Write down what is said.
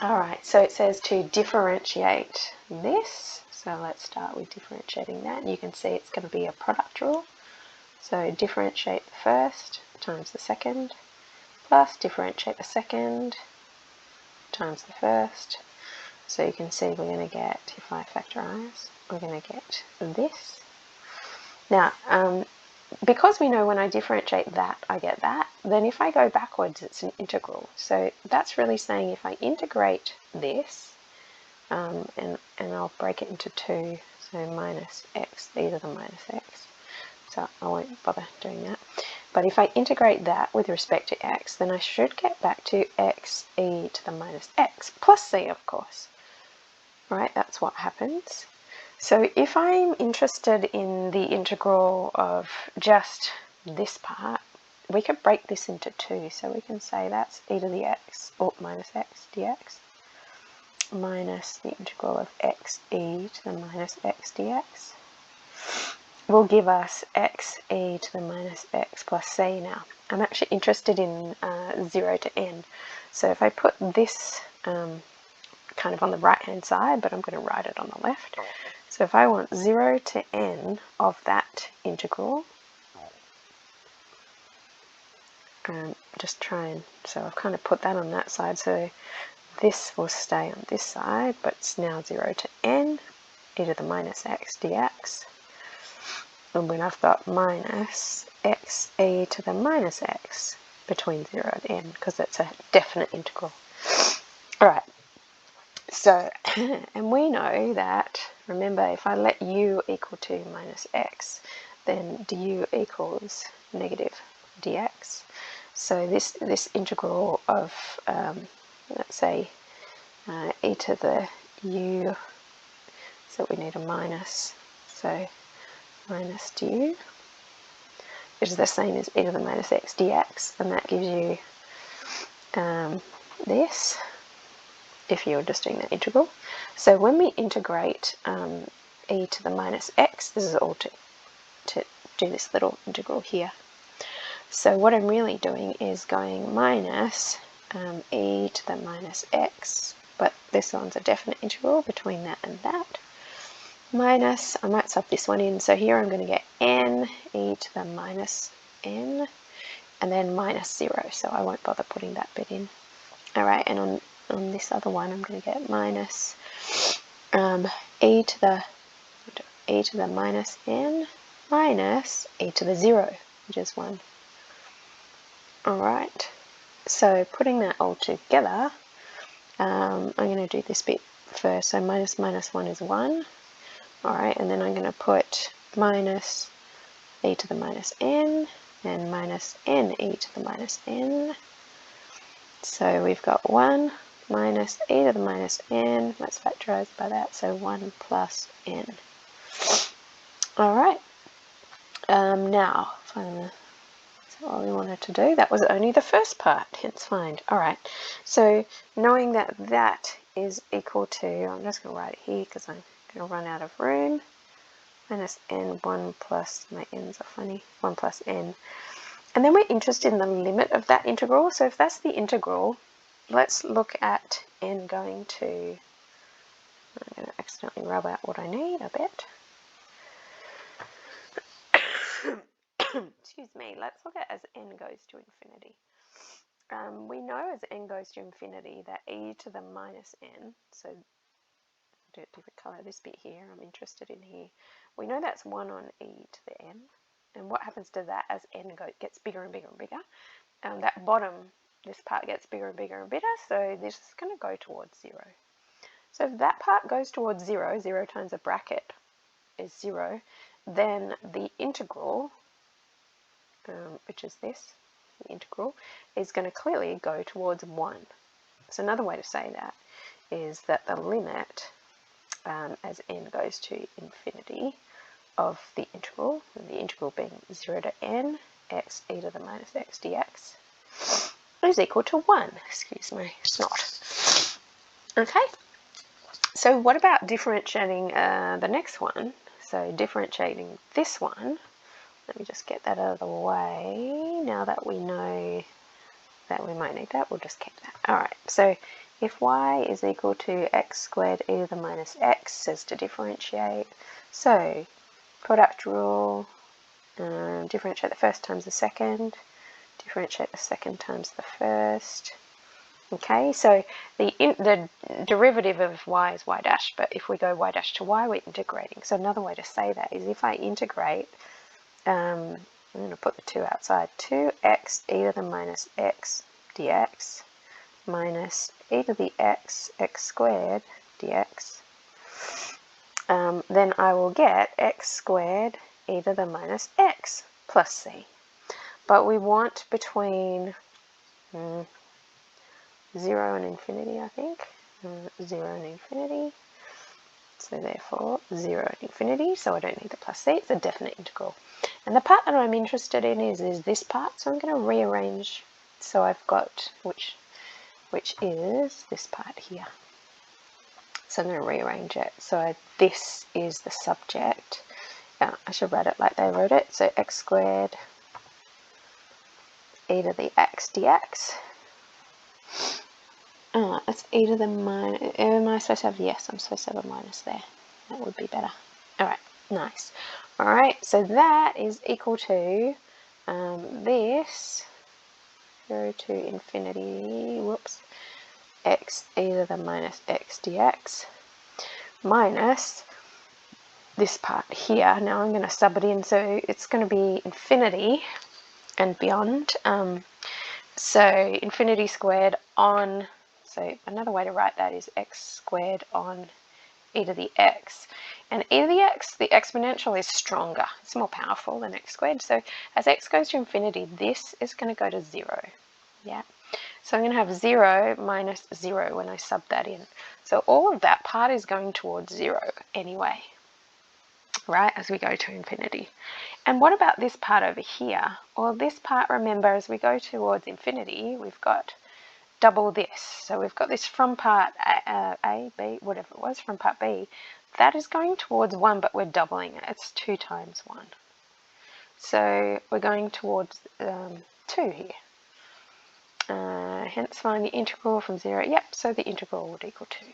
Alright, so it says to differentiate this. So let's start with differentiating that. And you can see it's going to be a product rule. So differentiate the first times the second, plus differentiate the second times the first. So you can see we're going to get, if I factorise, we're going to get this. Now, because we know when I differentiate that, I get that, then if I go backwards, it's an integral. So that's really saying if I integrate this, and I'll break it into two, so minus x e to the minus x. So I won't bother doing that. But if I integrate that with respect to x, then I should get back to x e to the minus x plus c, of course. Right, that's what happens. So if I'm interested in the integral of just this part, we could break this into two. So we can say that's e to the x, or minus x dx, minus the integral of x e to the minus x dx will give us x e to the minus x plus c. Now, I'm actually interested in 0 to n. So if I put this kind of on the right hand side, but I'm going to write it on the left. So if I want 0 to n of that integral, just try and, so I've kind of put that on that side, so this will stay on this side, but it's now 0 to n e to the minus x dx. And when I've got minus x e to the minus x between 0 and n, because that's a definite integral. Alright, so, and we know that, remember, if I let u equal to minus x, then du equals negative dx. So this integral of, let's say, e to the u, so we need a minus, so minus du, which is the same as e to the minus x dx, and that gives you this, if you're just doing the integral. So when we integrate e to the minus x, this is all to do this little integral here. So what I'm really doing is going minus e to the minus x, but this one's a definite integral between that and that, minus, I might sub this one in, so here I'm going to get n e to the minus n, and then minus 0, so I won't bother putting that bit in. Alright, and on this other one I'm going to get minus e to the minus n minus e to the 0, which is 1. Alright, so putting that all together, I'm going to do this bit first, so minus minus 1 is 1. Alright, and then I'm going to put minus e to the minus n and minus n e to the minus n. So we've got 1 minus e to the minus n, let's factorise by that, so 1 plus n. Alright, now, that's what we wanted to do. That was only the first part, hence find. Alright, so knowing that that is equal to, I'm just going to write it here because I'm going to run out of room, minus n, 1 plus, my n's are funny, 1 plus n. And then we're interested in the limit of that integral. So if that's the integral, let's look at n going to, I'm going to accidentally rub out what I need, I bet. Excuse me, let's look at as n goes to infinity. We know as n goes to infinity that e to the minus n, so do a different colour, this bit here, I'm interested in here. We know that's 1 on e to the n. And what happens to that as n gets bigger and bigger and bigger? That bottom, this part gets bigger and bigger and bigger, so this is going to go towards 0. So if that part goes towards 0, 0 times a bracket is 0, then the integral, which is this, the integral, is going to clearly go towards 1. So another way to say that is that the limit as n goes to infinity of the integral, and the integral being 0 to n x e to the minus x dx, is equal to 1. Excuse my snot. Okay, so what about differentiating the next one? So differentiating this one, let me just get that out of the way. Now that we know that we might need that, we'll just keep that. Alright, so if y is equal to x squared e to the minus x, says to differentiate. So product rule, differentiate the first times the second, differentiate the second times the first. Okay, so the derivative of y is y dash, but if we go y dash to y, we're integrating. So another way to say that is if I integrate, I'm going to put the 2 outside, 2x e to the minus x dx minus e to the x squared dx, then I will get x squared e to the minus x plus c. But we want between 0 and infinity, I think. 0 and infinity. So therefore 0 and infinity, so I don't need the plus c, it's a definite integral. And the part that I'm interested in is this part, so I'm going to rearrange. So I've got, which is this part here. So I'm going to rearrange it. So this is the subject. I should write it like they wrote it. So x squared e to the x dx. It's e to the minus, am I supposed to have, yes, I'm supposed to have a minus there. That would be better. Alright, nice. Alright, so that is equal to this, 0 to infinity, whoops, x e to the minus x dx, minus this part here. Now I'm going to sub it in, so it's going to be infinity and beyond. So infinity squared on, so another way to write that is x squared on e to the x. And e to the x, the exponential is stronger. It's more powerful than x squared. So as x goes to infinity, this is going to go to 0. Yeah. So I'm going to have 0 minus 0 when I sub that in. So all of that part is going towards 0 anyway, right, as we go to infinity. And what about this part over here? Well, this part, remember, as we go towards infinity, we've got double this. So we've got this from part A, B, whatever it was, from part B. That is going towards 1, but we're doubling it. It's 2 times 1. So we're going towards 2 here. Hence find the integral from 0. Yep, so the integral would equal 2.